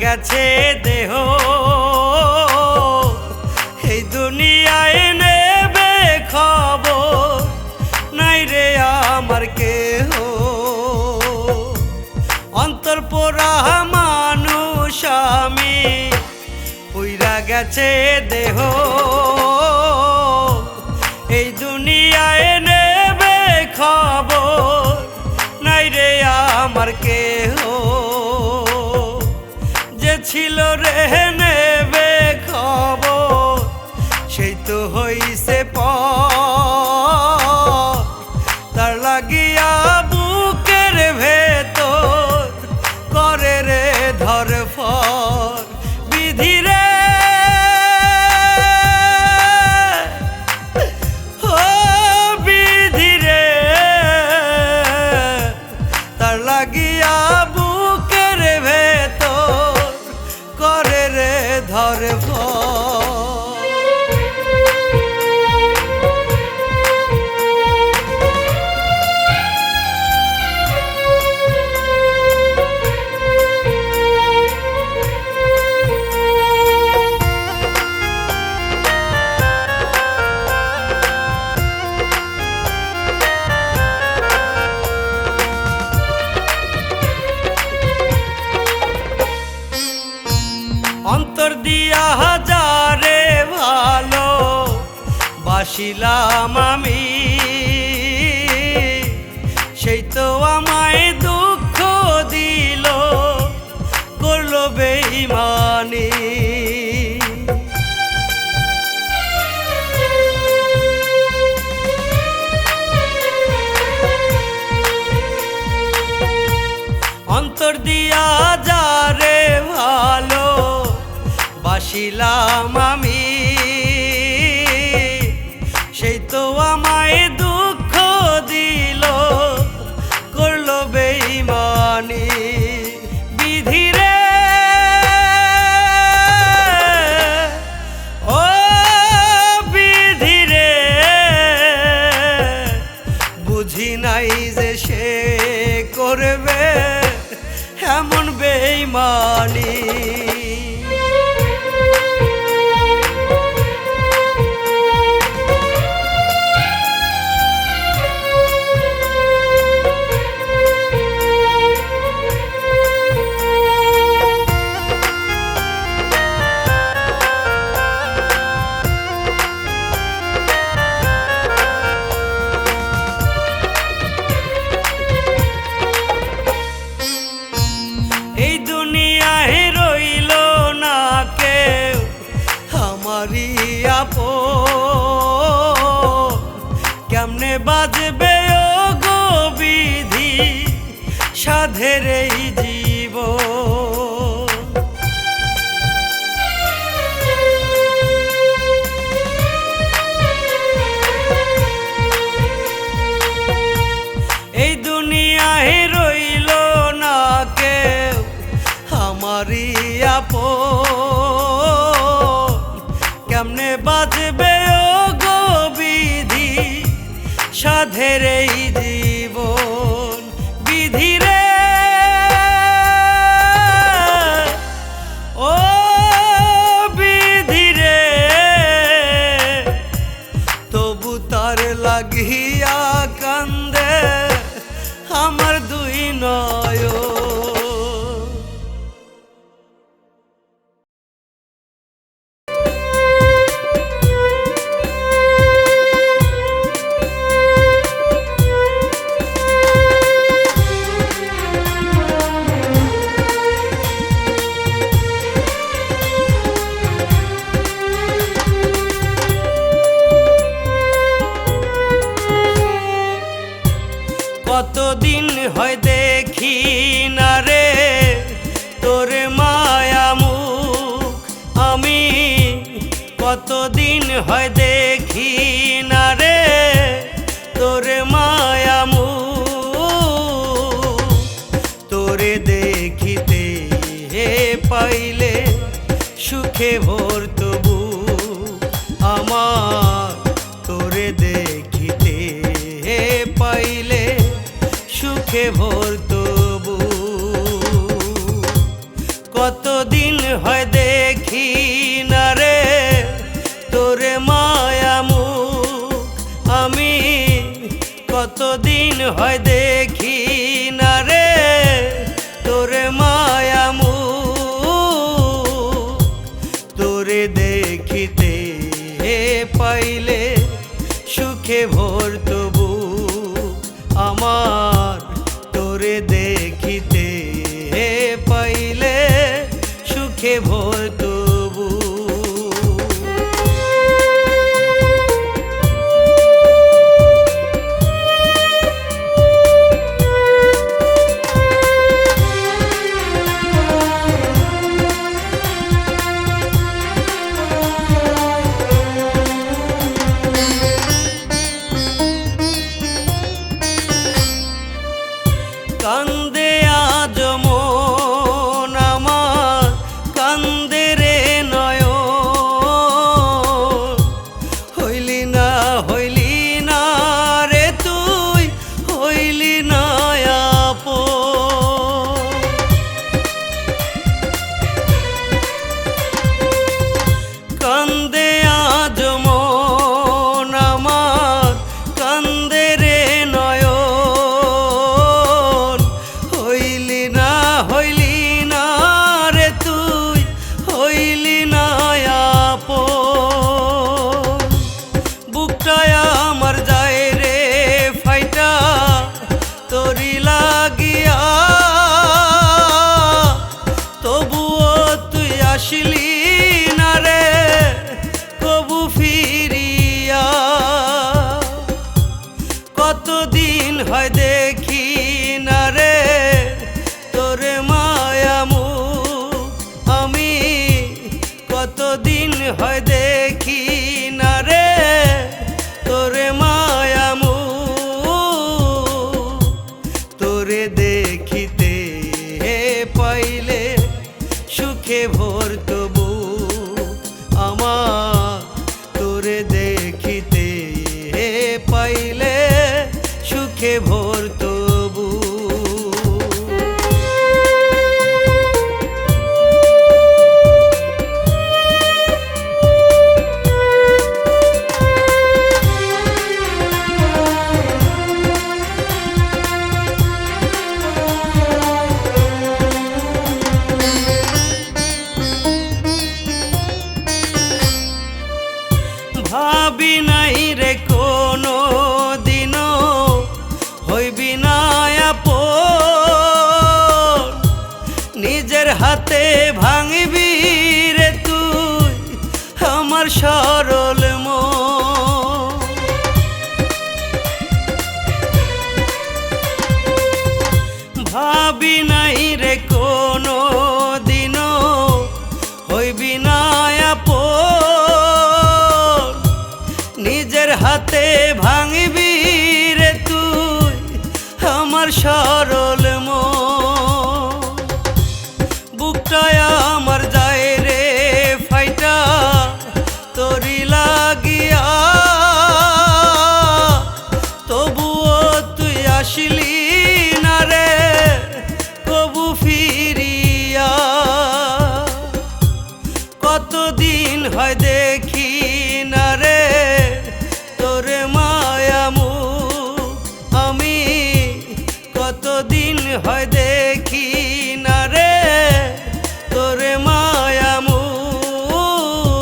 গেছে দেহ এই দুনিয়ায় নেবে খবর নাই রে আমার কেহ অন্তর পোড়া মানুষ আমি পুইরা গেছে দেহ এই দুনিয়ায় নেবে খবর নাই রে আমার কেহ যে ছিল রে নেবে খবর সেই তো হইছে তার লাগিয়া বুকের ভেতর করে রে ধরফর বিধি রে ও বিধি রে তার লাগিয়া বুকের ভেতর করে রে ধরফর অন্তর দিয়া হাজারে ভালো বাসিলাম আমি সেই তো আমায় দুঃখ দিল করলো বেঈমানি অন্তর দিয়া যারে ভালো বাসিলাম আমি সেই তো আমায় দুঃখ দিল করলো বেঈমানি বিধি রে ও বিধি রে বুঝি নাই যে সে করবে এমন বেঈমানি এই দুনিয়ায় রইল না কেউ আমারই আপন কেমনে বাজবে ও গো বিধি সাধের এই জীবন এই দুনিয়ায় রইল না কেউ আমারই আপন কেমনে বাজবে ও গো বিধি সাধের এই জীবন বিধি রে ও বিধি রে তবু তার লাগিয়া কান্দে আমার দুই নয়ন কতদিন হয় দেখি না রে তোর মায়া মুখ আমি কতদিন হয় দেখি না রে তোর মায়া মুখ তোরে দেখিতে পাইলে সুখে ভরত বুক আমার তোরে দেখিতে পাইলে সুখে ভরত বুক কতদিন হয় দেখি না রে তোরে মায়া মুখ, আমি কতদিন হয় দেখি না রে তোরে মায়া মুখ। তোরে দেখিতে পাইলে সুখে ভরতো বুক আমার, তোরে দেখিতে পাইলে সুখে ভরতো বুক। কান্দে আজ মন আমার, কান্দে রে নয়ন, হইলি না রে তুই, হইলি না আপন। কান্দে আজ মন আমার, কান্দে রে নয়ন, হইলি না রে তুই, হইলি না আপন। বুকটায় আমার যায় রে ফাইটা তোরি লাগিয়া, তবুও তুই আসলি না রে কবু ফিরিয়া। কতদিন হয় দেখি না রে তোরে মায়া মুখ, আমি কতদিন হয় দেখি না রে তোরে মায়া মুখ। তোরে দেখিতে পাইলে সুখে ভরতো বুক আমার, তোরে দেখিতে পাইলে সুখে ভরতো বুক। ভাবি নাই রে কোনো দিনও হইবি না আপন, নিজের হাতে ভাঙবি রে তুই আমার সরল মন। ভাবি নাই রে কোনো দিনও হইবি না আপন, নিজের হাতে ভাঙবি রে তুই আমার সরল মন। বুকটায় আমার যায় রে ফাইটা তোরি লাগিয়া, তবুও তুই আসলি না রে কবু ফিরিয়া। কতদিন হয় দেখি না রে তোরে মায়া মুখ, আমি কতদিন হয় দেখি না রে তোরে মায়া মুখ।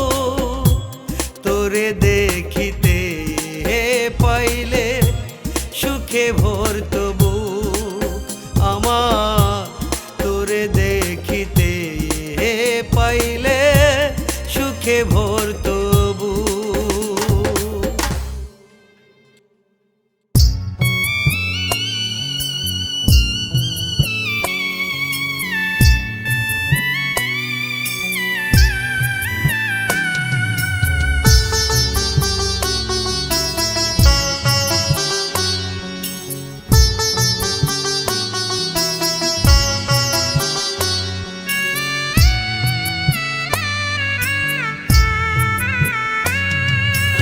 তোরে দেখিতে পাইলে সুখে ভরতো বুক আমার, তোরে দেখিতে পাইলে সুখে ভরতো বুক।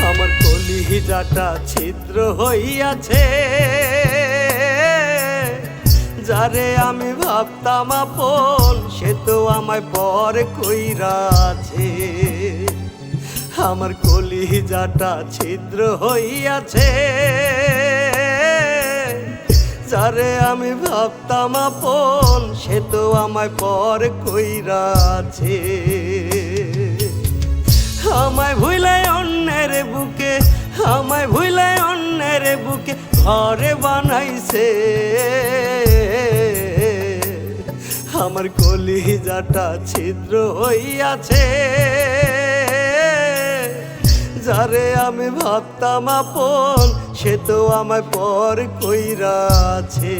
আমার কলিজাটা ছিদ্র হইয়াছে, যারে আমি ভাবতাম আপন সে তো আমায় পর কইরাছে। আমার কলিজাটা ছিদ্র হইয়াছে, যারে আমি ভাবতাম আপন সে তো আমায় পর কইরাছে। আমায় ভুলে অন্যের বুকে, আমায় ভুলে অন্যের বুকে ঘরে বানাইছে। আমার কলিজাটা ছিদ্র হইয়াছে, যারে আমি ভাবতাম আপন সে তো আমায় পর কইরাছে।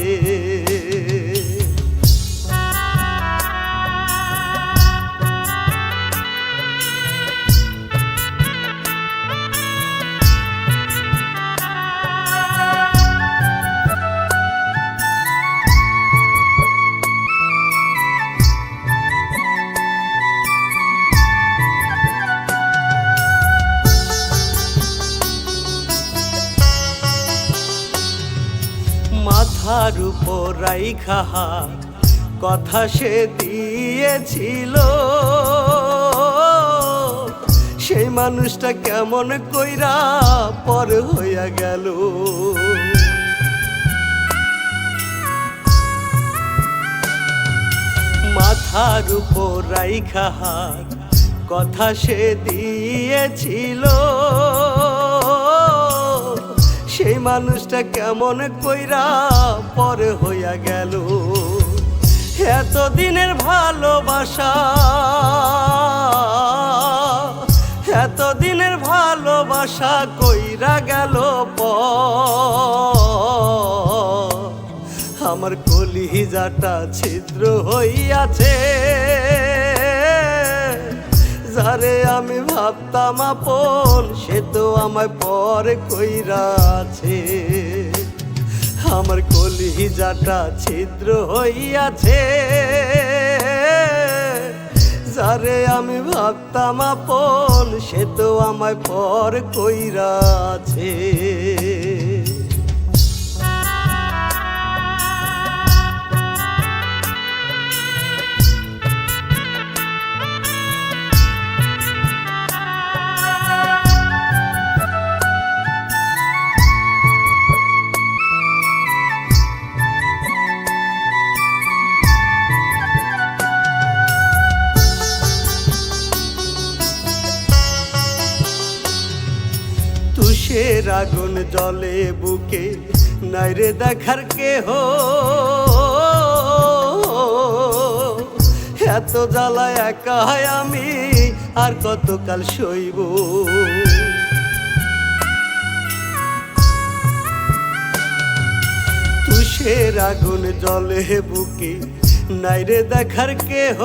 মাথার উপর রাইখা হাত কথা সে দিয়েছিল, সেই মানুষটা কেমন কইরা পর হইয়া গেল। মাথার উপর রাইখা হাত কথা সে দিয়েছিল, সেই মানুষটা কেমন কইরা পর হইয়া গেল। এতদিনের ভালোবাসা, এতদিনের ভালোবাসা কইরা গেল পর। আমার কলিজাটা ছিদ্র হইয়াছে, যারে আমি ভাবতাম আপন সে তো আমায় পর কইরাছে। আমার কলিজাটা ছিদ্র হইয়াছে, যারে আমি ভাবতাম আপন সে তো আমায় পর কইরাছে। তুষের আগুন জলে বুকে নাইরে দেখার কেহ, এত জ্বালা একা আমি আর কতকাল সইব। তুষের আগুন জলে বুকে নাইরে দেখার কেহ,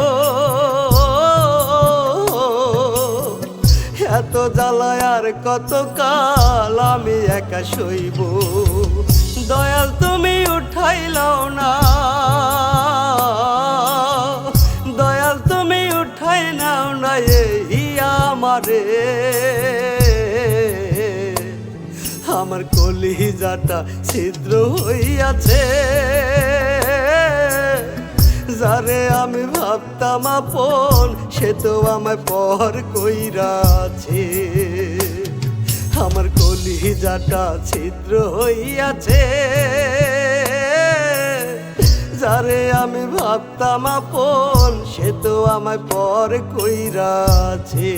এত জ্বালায় আর কতকাল আমি একা সইব। দয়াল তুমি উঠাইলাও না, দয়াল তুমি উঠাই নাও না এই আমারে। আমার কলিজাটা ছিদ্র হইয়াছে, যারে আমি ভাবতাম আপন সে তো আমায় পর কইরাছে। আমার কলিজাটা ছিদ্র হইয়াছে, যারে আমি ভাবতাম আপন সে তো আমায় পর কইরাছে।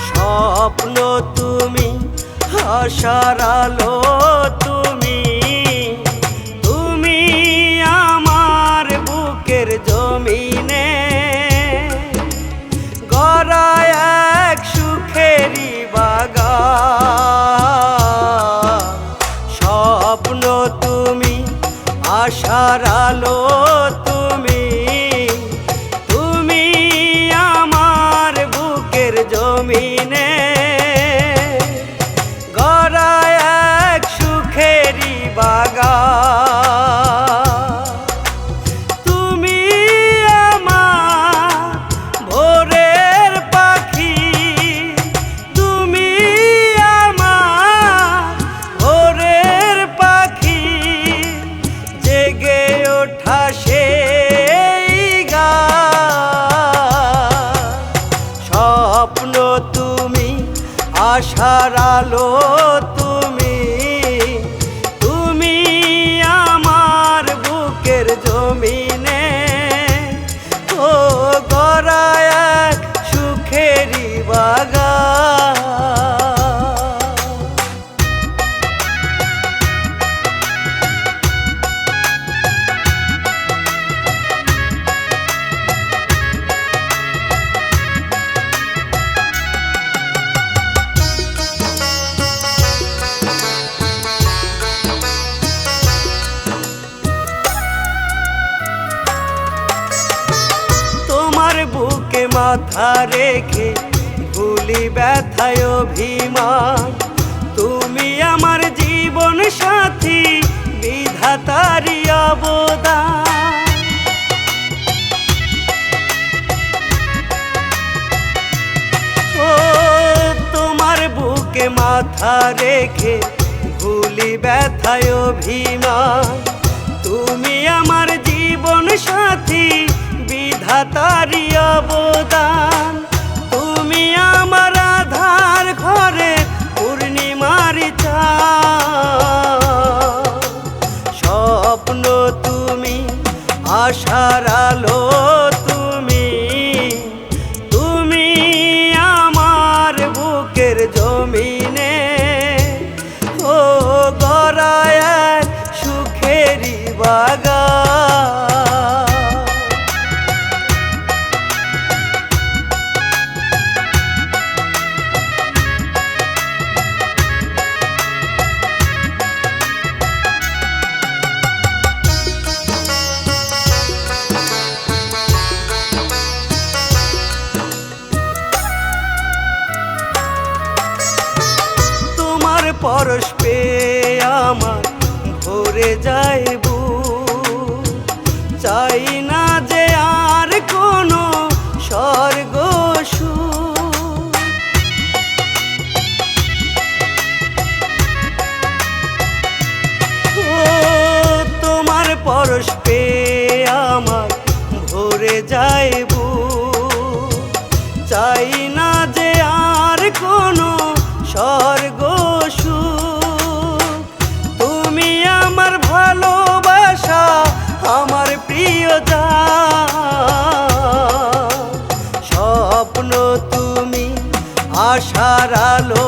স্বপ্ন তুমি, আশার আলো তুমি, তুমি আমার বুকের জমিনে গড়ায় এক সুখেরি বাগান। স্বপ্ন তুমি, আশার আলো তুমি, আলো তুমি, তুমি আমার বুকের জমিনে ও গড়া এক সুখেরই বাগান। বুকে মাথা রেখে ভুলি ব্যথায় অভিমান, তুমি আমার জীবন সাথী বিধাতারি অবদান। ও তোমার বুকে মাথা রেখে ভুলি ব্যথায় অভিমান, তুমি আমার জীবন সাথী বিধাতারি অবদান। তুমি আমার আধার ঘরে পূর্ণিমার চাঁদ, স্বপ্ন তুমি আশার আলো তুমি, তুমি আমার বুকের জমিনে ও গড়া এক সুখেরই বাগান। পরশ পেয়ে আমার ভরে যায় বুক, চাই না যে আর কোনো স্বর্গ সুখ। ও তোমার পরশ পেয়ে আমার ভরে যায় বুক, চাই না যে আর কোনো স্বর্গ সুখ। তুমি আমার ভালোবাসা আমার প্রিয় জান, স্বপ্ন তুমি আশার আলো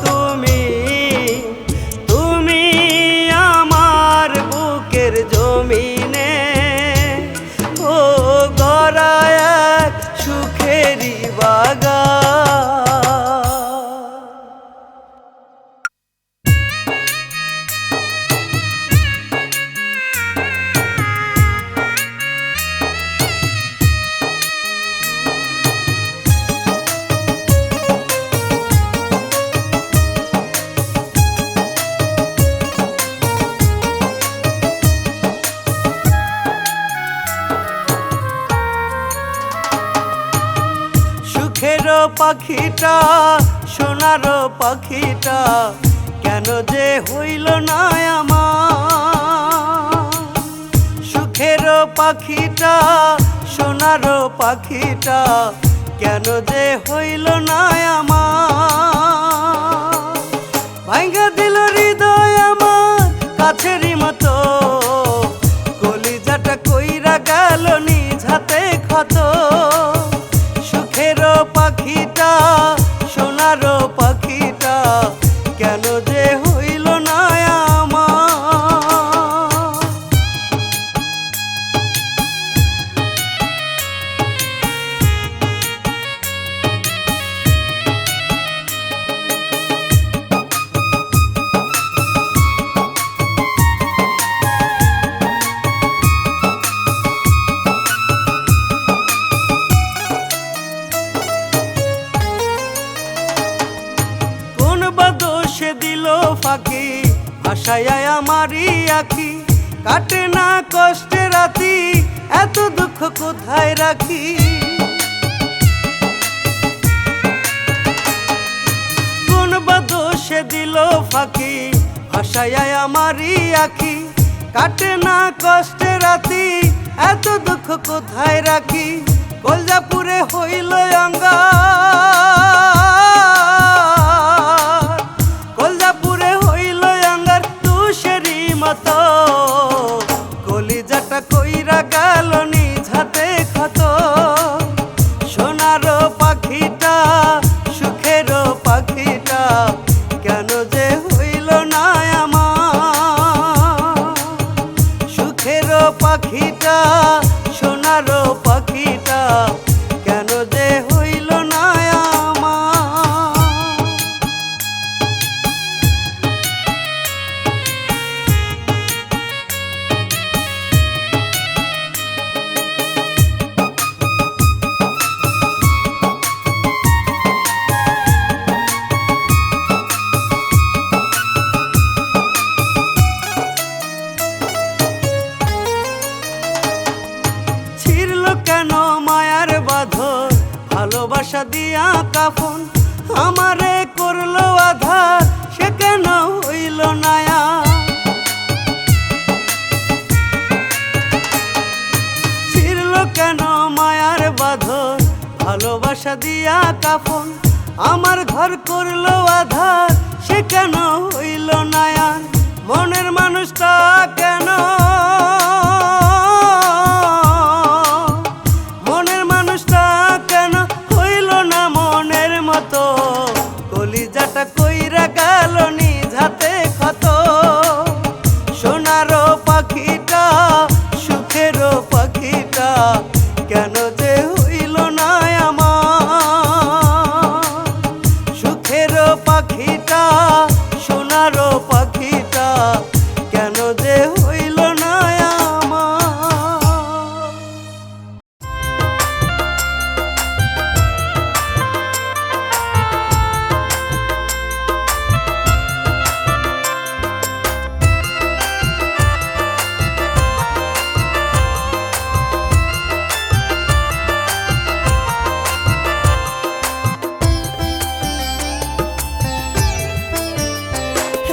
তুমি, তুমি আমার বুকের জমিনে ও গড়া এক সুখেরই বাগান। সুখের পাখিটা সোনার পাখিটা কেন যে হইল না আমার, সুখের পাখিটা সোনার পাখিটা কেন যে হইল না আমার। ভাঙ্গা দিল হৃদয় আমার কাছেরই মতো, কলিজাটা কইরা গেল নিজ হাতে ক্ষত। সুখের পাখিটা সোনার পাখিটা কেন যে হইল না আমার। ফাঁকি ভাষায় আমারই আঁখি, কাটে না কষ্টে রাতি এত দুঃখ কোথায় রাখি। কোন বা দোষে দিল ফাঁকি ভাষায় আমারই আঁখি, কাটে না কষ্টে রাতি এত দুঃখ কোথায় রাখি। কলজাপুরে হইল অঙ্গার আমার ঘর করলো আধার, সে কেন হইল না আর মনের মানুষটা কেন, মনের মানুষটা কেন হইল না মনের মতো, কলিজাটা কইরা গেল নিজ হাতে ক্ষত। সোনারও পাখিটা সুখেরও পাখিটা কেন যে হইল না আমার, সুখেরও পাখিটা সোনারও পাখিটা কেন যে হইল না আমার।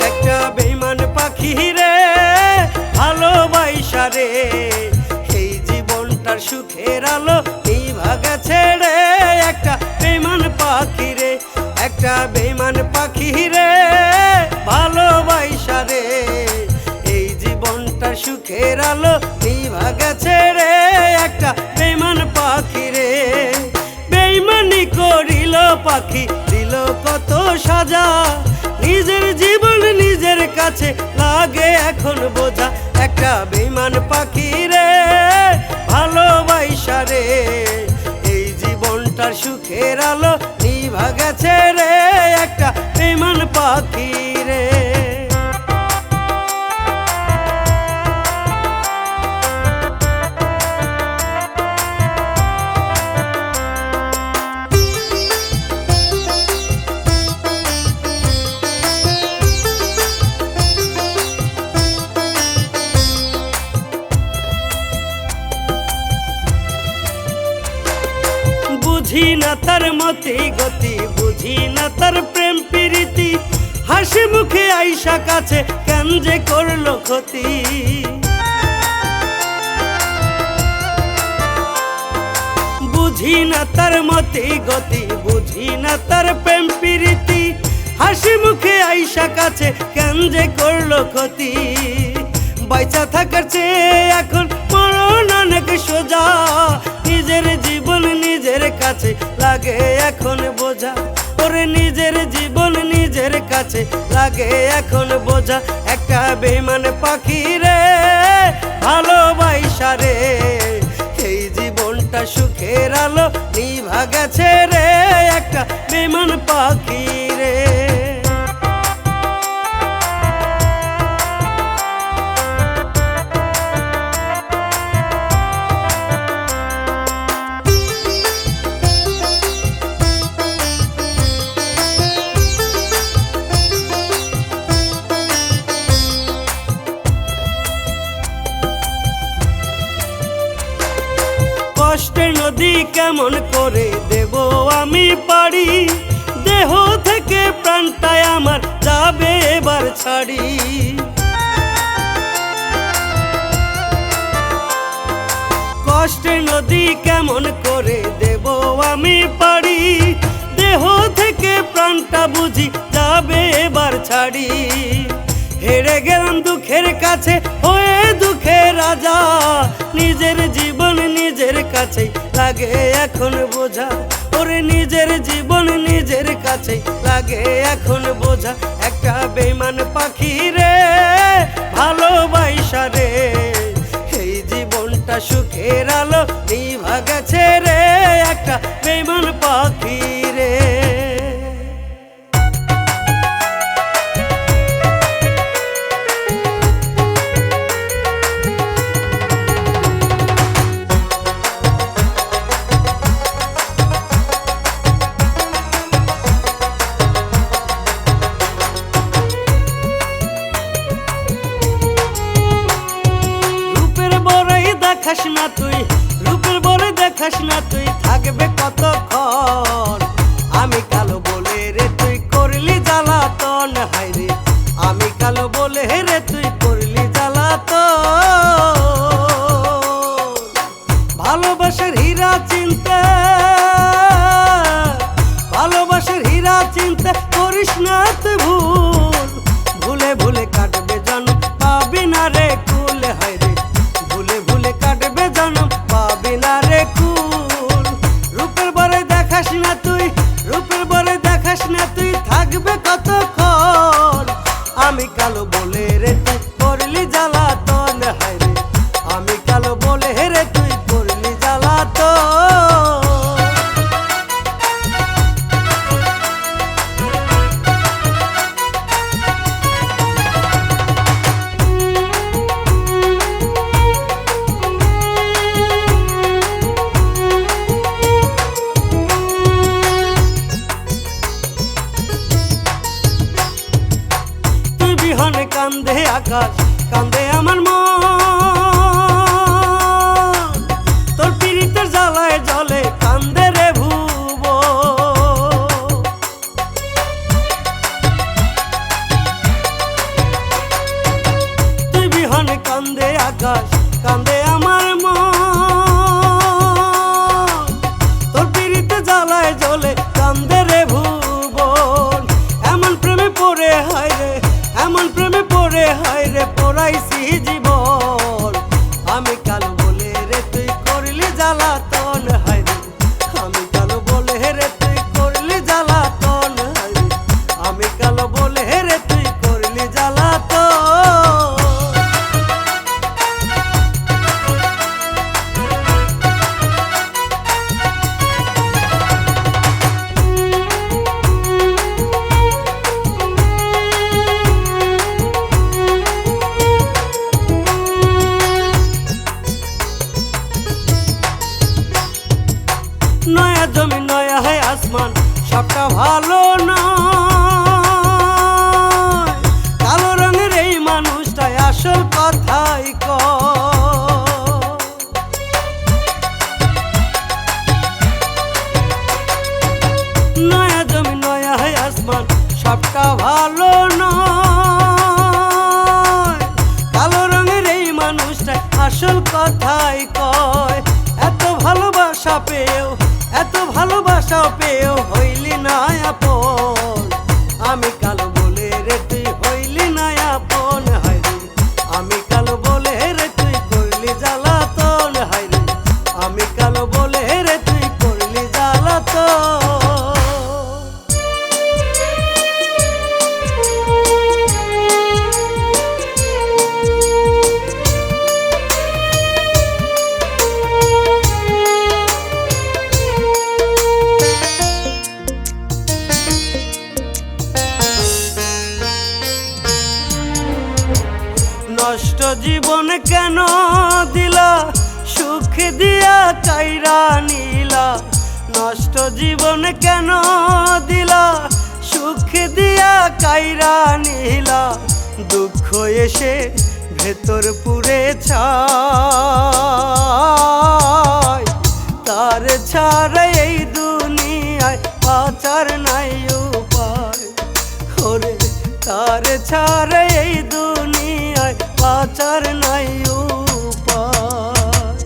একটা বেঈমান পাখি রে ভালোবাসা রে, এই জীবনটার সুখের আলো নিভা গেছে রে। একটা বেঈমান পাখি রে, একটা বেঈমান পাখি রে ভালোবাসা রে, এই জীবনটার সুখের আলো নিভা গেছে রে। একটা বেঈমান পাখি রে, বেঈমানি করিল পাখি দিল কত সাজা, নিজের জীবন নিজের কাছে লাগে এখন বোঝা। একটা বেঈমান পাখি রে ভালোবাসা রে, এই জীবনটার সুখের আলো নিভা গেছে রে। একটা বেঈমান পাখি রে। বুঝি না তার মতি গতি, বুঝি না তার প্রেম প্রীতি, হাসি মুখে আইসা কাছে কেন যে করলো ক্ষতি। বুঝি না তার মতি গতি, বুঝি না তার প্রেম প্রীতি, হাসি মুখে আইসা কাছে কেন যে করলো ক্ষতি। বাইচা থাকার চেয়ে এখন মরণ অনেক সোজা, নিজের জীবন নিজের কাছে লাগে এখন বোঝা। ওরে নিজের জীবন নিজের কাছে লাগে এখন বোঝা। একটা বেঈমান পাখি রে ভালোবাসা রে, এই জীবনটা সুখের আলো নিভা গেছে রে। একটা বেঈমান পাখি রে। কষ্টের নদী কেমন করে দেব আমি পারি, দেহ থেকে প্রাণটাই আমার যাবে এবার ছাড়ি। কষ্টের নদী কেমন করে দেব আমি পারি, দেহ থেকে প্রাণটা বুঝি যাবে এবার ছাড়ি। হেরে গেলাম দুঃখের কাছে হয়ে দুঃখের রাজা, নিজের জীবন নিজের কাছে লাগে এখন বোঝা। ওরে নিজের জীবন নিজের কাছে লাগে এখন বোঝা। একটা বেঈমান পাখি রে ভালোবাসা রে, এই জীবনটা সুখের আলো নিভা গেছে রে। একটা বেঈমান পাখি রে। দেখাস না তুই, রূপের বলে দেখাস না তুই, থাকবে কতক্ষণ। আমি কালো বলে রে তুই করলি জ্বালাতন, হায় রে আমি কালো বলে রে তুই করলি জ্বালাতন। ভালোবাসার হীরা চিনতে, ভালোবাসার হীরা আমি কালো বলে রে তুই করলি জ্বালাতন, হায় রে আমি কালো বলে রে তুই করলি জ্বালাতন। কান্দে আকাশ কান্দে আমার মন, তোর পীড়িতের জ্বালায় জলে কান্দে রে ভুবন। তুই বিহনে কান্দে আকাশ কান্দে আমার মন, তোর পীড়িতের জ্বালায় জলে কান্দে রে ভুবন। এমন প্রেমে পড়ে হায় রে, এমন প্রেমে পড়ে হায় রে পড়াইছি জীবন। আমি কালো বলে রে তুই করলি জ্বালাতন, হায় রে আমি কালো বলে রে তুই করলি জ্বালাতন, হায় রে আমি কালো বলে রে তুই করলি জ্বালাতন। নয়া জমি নয়া হয় আসমান সবটা ভালো নয়, কালো রঙের এই মানুষটাই আসল কথাই কয়। নয়া জমি নয়া হয় আসমান সবটা ভালো নয়, কালো রঙের এই মানুষটাই আসল কথাই কয়। এত ভালোবাসা পেয়েও, এত ভালোবাসা পেয়েও হইলি না আপন, আমি কালো বলে রে তুই হইলি না আপন, হায় রে আমি কালো বলে রে তুই করলি জ্বালাতন, হায় রে আমি কালো বলে রে তুই করলি জ্বালাতন। নষ্ট জীবন কেন দিলা, সুখ দিয়া কাইরা নিলা। নষ্ট জীবন কেন দিলা, সুখ দিয়া কাইরা নিলা। দুঃখ এসে ভেতর পুরে ছাই, তার ছাড়া এই দুনিয়ায় বাঁচার নাই উপায়। ওরে তার ছাড়া এই দুনিয়ায় বাঁচার নাই উপায়।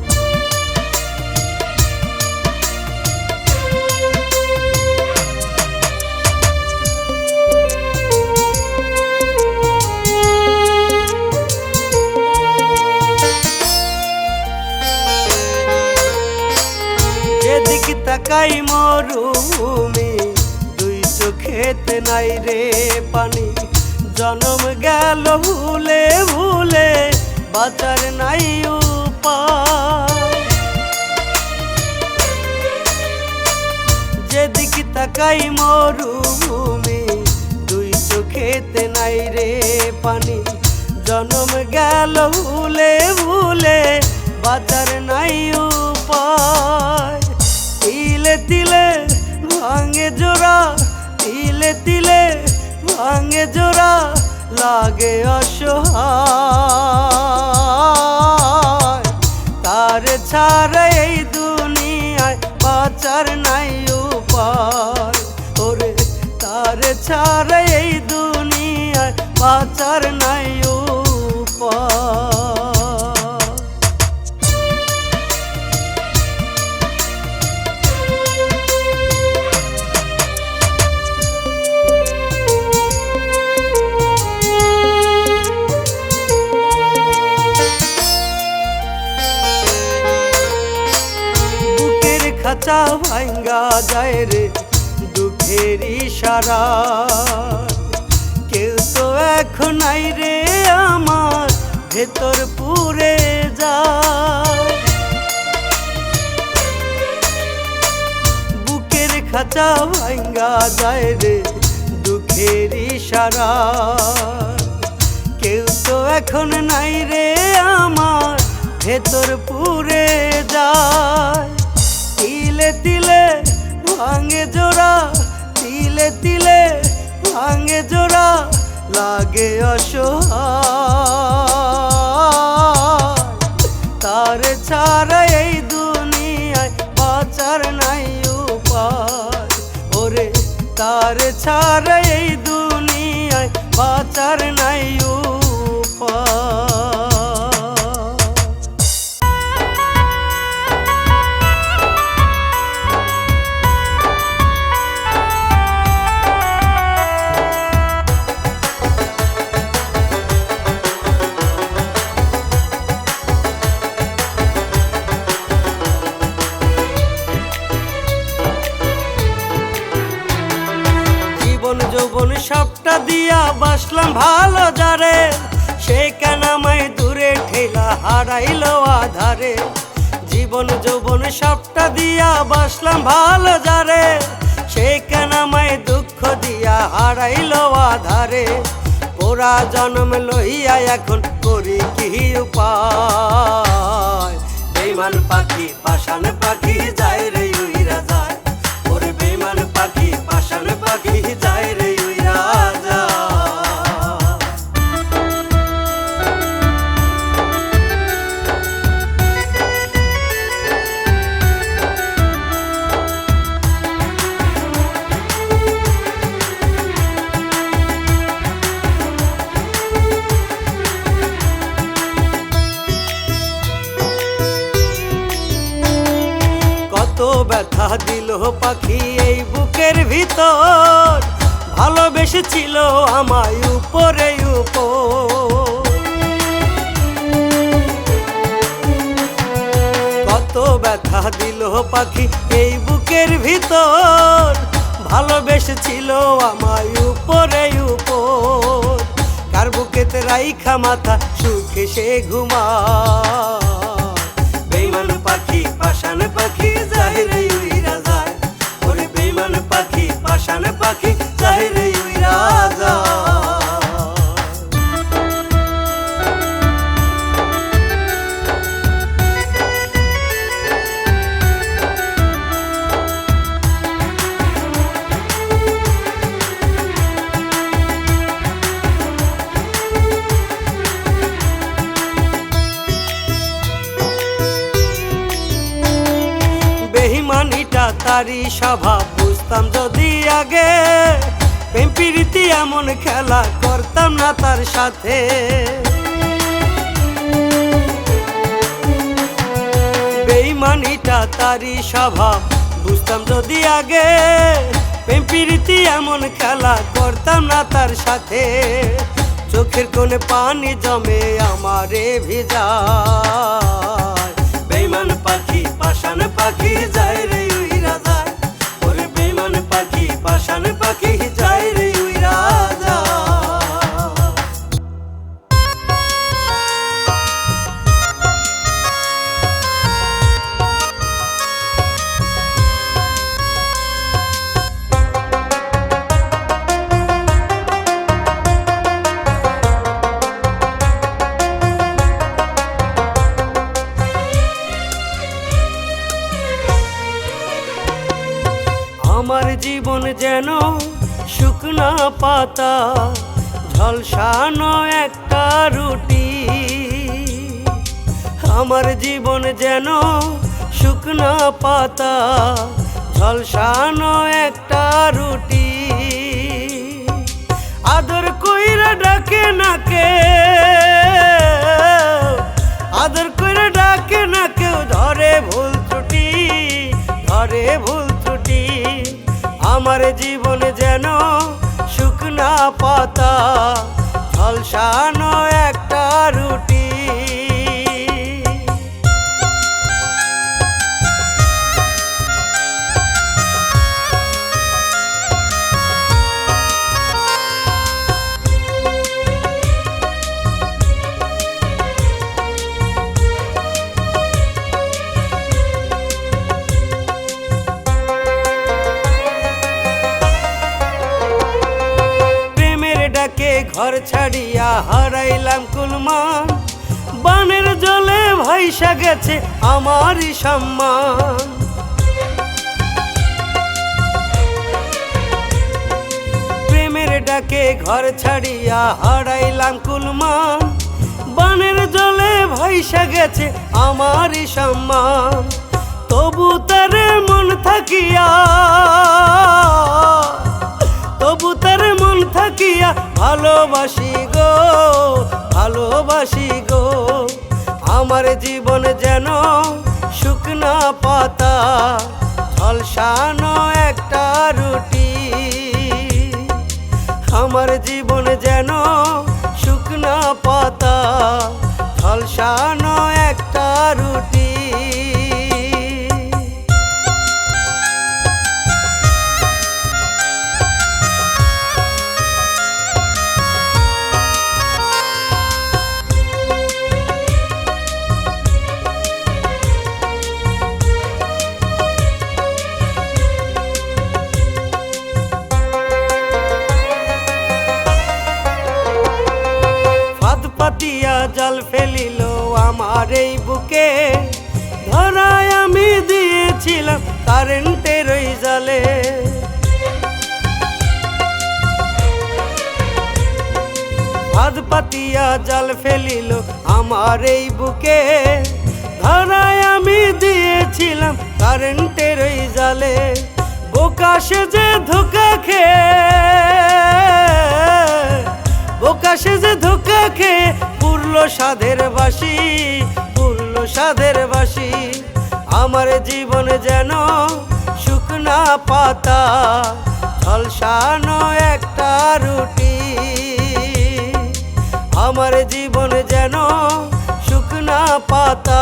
যেদিকে তাকাই মরুভূমি, দুই চোখেতে নাই রে পানি। জনম গেল ভুলে ভুলে, বাঁচার নাই উপায়। যেদিকে তাকাই মরুভূমি, দুই চোখেতে নাই রে পানি। জনম গেল ভুলে ভুলে, বাঁচার নাই উপায়। তিলে তিলে ভাঙে জোড়া, তিলে তিলে ভাঙে জোড়া, লাগে অসহায়। তার ছাড়া এই দুনিয়ায় বাঁচার নাই উপায়। ওরে তার ছাড়া এই দুনিয়ায় বাঁচার নাই উপায়। খাঁচা ভাঙ্গা যায় রে দুঃখের ইশারা, কেউ তো এখন নাই রে আমার ভেতর পুরে যায়, বুকের খাঁচা ভাঙ্গা যায় রে দুঃখের ইশারা। কেউ তো এখন নাই রে আমার ভেতর পুরে যায়, তিলে তিলে ভাঙে জোড়া, তিলে তিলে ভাঙে জোড়া, লাগে অসহায়। তার ছাড়া এই দুনিয়ায় বাঁচার নাই উপায়, ওরে তার ছাড়া এই দুনিয়ায় বাঁচার নাই উপায়। জীবন যৌবন সবটা দিয়া বাসলাম ভালো যারে, সে কেন আমায় দূরে ঠেলা হারাইলো আধারে। জীবন যৌবন সবটা দিয়া বাসলাম ভালো যারে, সে কেন আমায় দুঃখ দিয়া হারাইলো আধারে। ওরা জন্ম লইয়া এখন করি কি উপায়, বেঈমান পাখি পাষাণ পাখি যায় রে উইরা যায়, ওরে বেঈমান পাখি পাষাণ পাখি যায় রে উইরা যায়। কত ব্যথা দিল পাখি এই বুকের ভিতর, ভালোবেসেছিল আমায় উপরে উপর। কত ব্যথা দিল পাখি এই বুকের ভিতর, ভালোবেসেছিল আমায় উপরে উপর। কার বুকেতে রাইখা মাথা সুখে সে ঘুমায়, বেঈমান পাখি পাষাণ পাখি যায় রে উইরা যায়, ওরে বেঈমান পাখি পাষাণ পাখি যায় রে উইরা যায়। বেঈমানিটা তারই স্বভাব বুঝতাম যদি আগে, প্রেম প্রীতি এমন খেলা করতাম না তার সাথে। বেঈমানিটা তারই স্বভাব বুঝতাম যদি আগে, প্রেম প্রীতি এমন খেলা করতাম না তার সাথে। চোখের কোণে পানি জমে আমারে ভিজায়, বেঈমান পাখি পাষাণ পাখি যায় রে উইরা যায়, ওরে বেঈমান পাখি পাষাণ পাখি যায় রে উইরা যায়। আমার জীবন যেন শুকনা পাতা, ঝলসানো একটা রুটি। আমার জীবন যেন শুকনা পাতা, ঝলসানো একটা রুটি। আদর কইরা ডাকে না কেউ, আদর কইরা ডাকে না কেউ, ধরে ভুল ত্রুটি, ধরে ভুল ত্রুটি। আমার জীবন যেন শুকনা পাতা, ঝলসানো একটা রুটি। ঘর ছাড়িয়া হারাইলাম কুলমান, বানের জলে ভাইসা গেছে আমারই সম্মান। প্রেমের ডাকে ঘর ছাড়িয়া হারাইলাম কুলমান, বানের জলে ভাইসা গেছে আমারই সম্মান। তবু তারে মন থাকিয়া, তবু তারে মন থাকিয়া ভালোবাসি গো, ভালোবাসি গো। আমার জীবন যেন শুকনা পাতা, ঝলসানো একটা রুটি। আমার জীবন যেন শুকনা পাতা, ঝলসানো একটা রুটি। পাতিয়া জাল ফেলিল আমার এই বুকে, ধরায় আমি দিয়েছিলাম কারেন্টের ওই জালে। ফাঁদ পাতিয়া জাল ফেলিল আমার এই বুকে, ধরায় আমি দিয়েছিলাম কারেন্টের ওই জালে। বোকা সেজে ধোকা খেয়ে, বোকা সেজে ধোকা খেয়ে পুরলো সাধের বাসি, পুরলো সাধের বাসি। আমার জীবন যেন শুকনা পাতা, ঝলসানো একটা রুটি। আমার জীবন যেন শুকনা পাতা,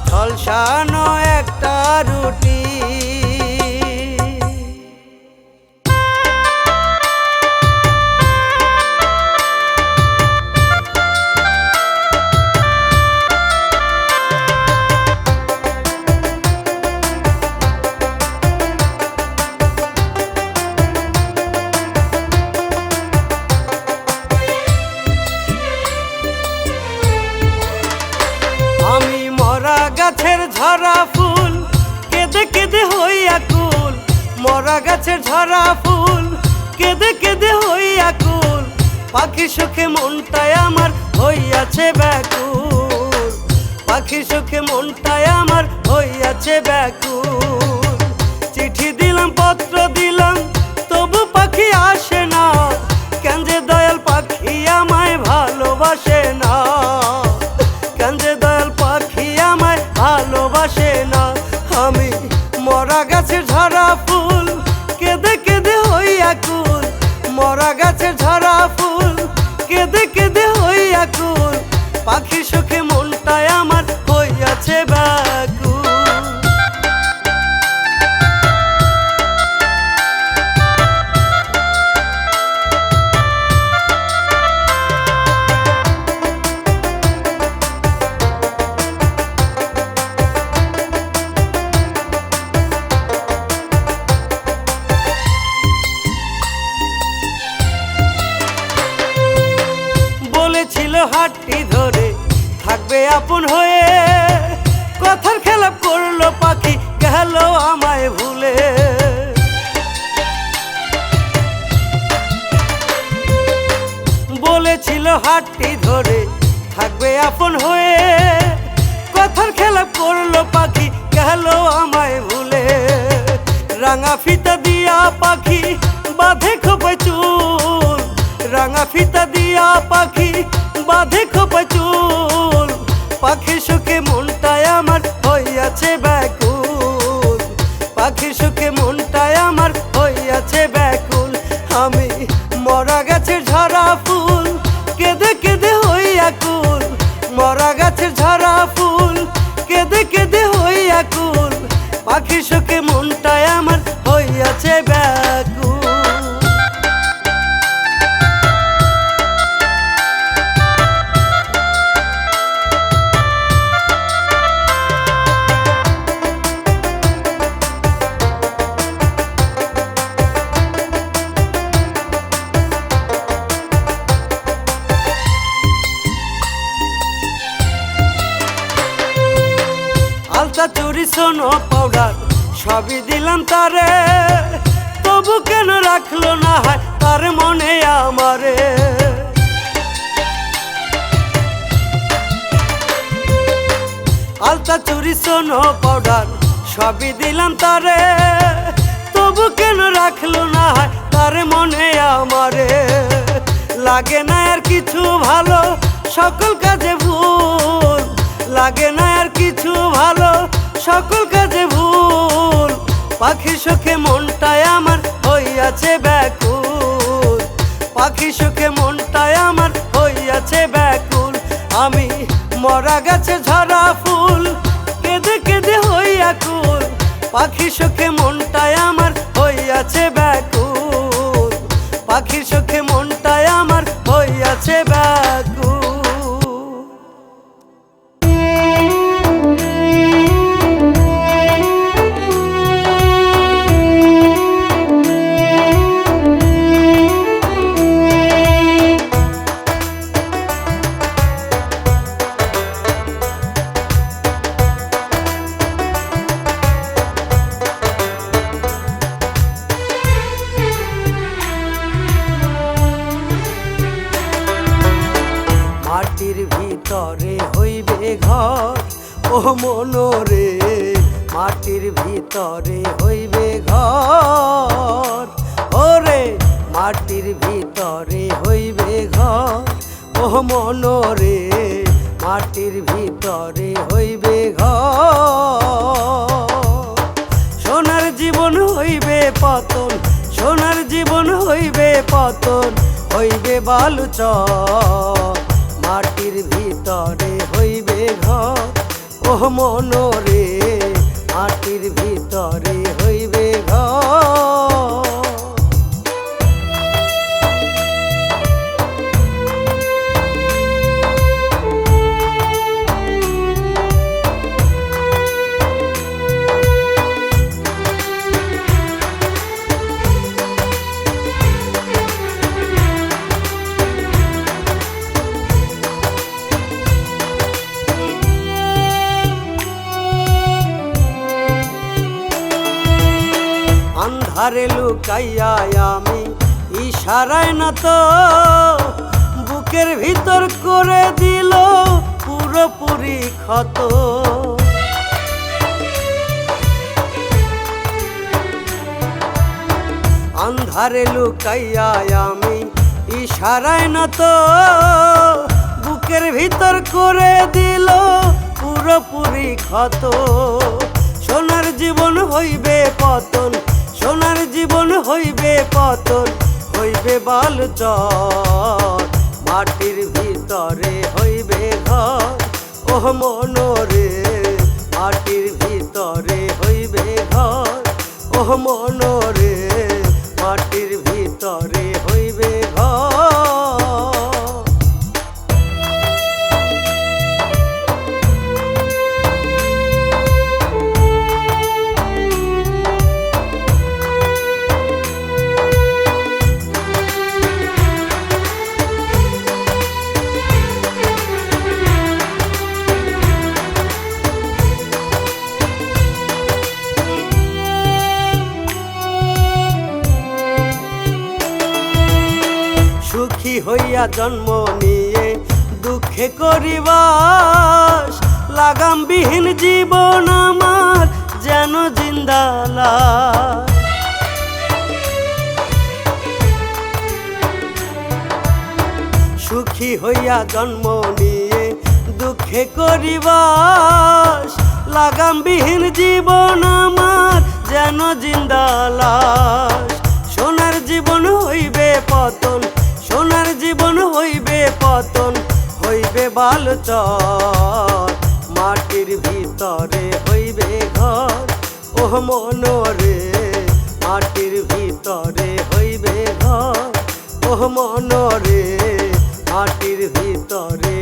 ঝলসানো একটা রুটি। আমি মরা গাছের ঝরা ফুল, কেঁদে কেঁদে হইয়া কুল। মরা গাছের ঝরা ফুল, কেঁদে কেঁদে হইয়া কুল। পাখি সুখে মনটায় আমার হইয়াছে ব্যাকুল, পাখি সুখে মনটায় আমার হইয়াছে ব্যাকুল। চিঠি দিলাম পত্র দিলাম তবু পাখি আসে না, কেন যে দয়াল পাখি আমায় ভালোবাসে না, কেন যে দয়াল পাখি আমায় ভালোবাসে না। আমি মরা গাছের ঝরা ফুল, কেঁদে কেঁদে হইয়া কুল। মরা গাছের ঝরা ফুল, কেঁদে কেঁদে হইয়া কুল। পাখি সুখে মনটায় আমার হইয়াছে ব্যাকুল। বলেছিল হাতটি ধরে থাকবে আপন হয়ে, কথার খেলাপ করলো পাখি গেল আমায় ভুলে। বলেছিল হাতটি ধরে থাকবে আপন হয়ে, কথার খেলাপ করলো পাখি গেল আমায় ভুলে। রাঙা ফিতা দিয়া পাখি বাঁধে খোপে চুল, রাঙা ফিতা দিয়া পাখি বাঁধে খোপে চুল। পাখি সুখে মনটায় আমার হইয়াছে ব্যাকুল, পাখি সুখে মনটায় আমার হইয়াছে ব্যাকুল। আমি মরা গাছের ঝরা ফুল, কেঁদে কেঁদে হইয়া কুল। মরা গাছের ঝরা ফুল, কেঁদে কেঁদে হইয়া কুল। পাখি সুখে মনটায় আমার হইয়াছে ব্যাকুল। আলতা চুরি সোনো পাউডার সবই দিলাম তারে, তবু কেন রাখলো না হয় তার মনে আমারে। আলতা চুরি সোনো পাউডার সবই দিলাম তারে, তবু কেন রাখলো না হয় তার মনে আমারে। লাগে না আর কিছু ভালো, সকল কাজে ভুল, লাগে না আর কিছু ভালো, সকল কাজে ভুল। পাখির শোকে মনটায় আমার হইয়াছে ব্যাকুল, পাখির শোকে মনটায় আমার হইয়াছে ব্যাকুল। আমি মরা গাছে ঝরা ফুল, কেঁদে কেঁদে হইয়া কুল। পাখির শোকে মনটায় আমার হইয়াছে ব্যাকুল, পাখির শোকে মনটায় আমার হইয়াছে ব্যাকুল। মাটির ভিতরে হইবে ঘর ও মনরে, মাটির ভিতরে হইবে ঘর ওরে, মাটির ভিতরে হইবে ঘর ও মনরে, মাটির ভিতরে হইবে ঘর। সোনার জীবন হইবে পতন, সোনার জীবন হইবে পতন, হইবে বালুচর। মাটির ভিতরে হইবে ঘর ও মনরে, মাটির ভিতরে হইবে ঘর। আন্ধারে লুকাইয়া আমি ইশারায় না তো, বুকের ভিতর করে দিল পুরোপুরি ক্ষত। আন্ধারে লুকাইয়া আমি ইশারায় না তো, বুকের ভিতর করে দিল পুরোপুরি ক্ষত। সোনার জীবন হইবে পতন, সোনার জীবন হইবে পতন, হইবে বালুচর। মাটির ভিতরে হইবে ঘর ও মনরে, মাটির ভিতরে হইবে ঘর ও মনরে, মাটির ভিতরে হইবে ঘর। সুখী হইয়া জন্ম নিয়ে দুঃখে করিবাস, লাগামবিহীন জীবন আমার যেন জিন্দালা। সুখী হইয়া জন্ম নিয়ে দুঃখে করিবাস, লাগামবিহীন জীবন আমার যেন জিন্দালাস। সোনার জীবন হইবে পতন, সোনার জীবন হইবে পতন, হইবে বালুচর। মাটির ভিতরে হইবে ঘর ও মনরে, মাটির ভিতরে হইবে ঘর ও মনরে, মাটির ভিতরে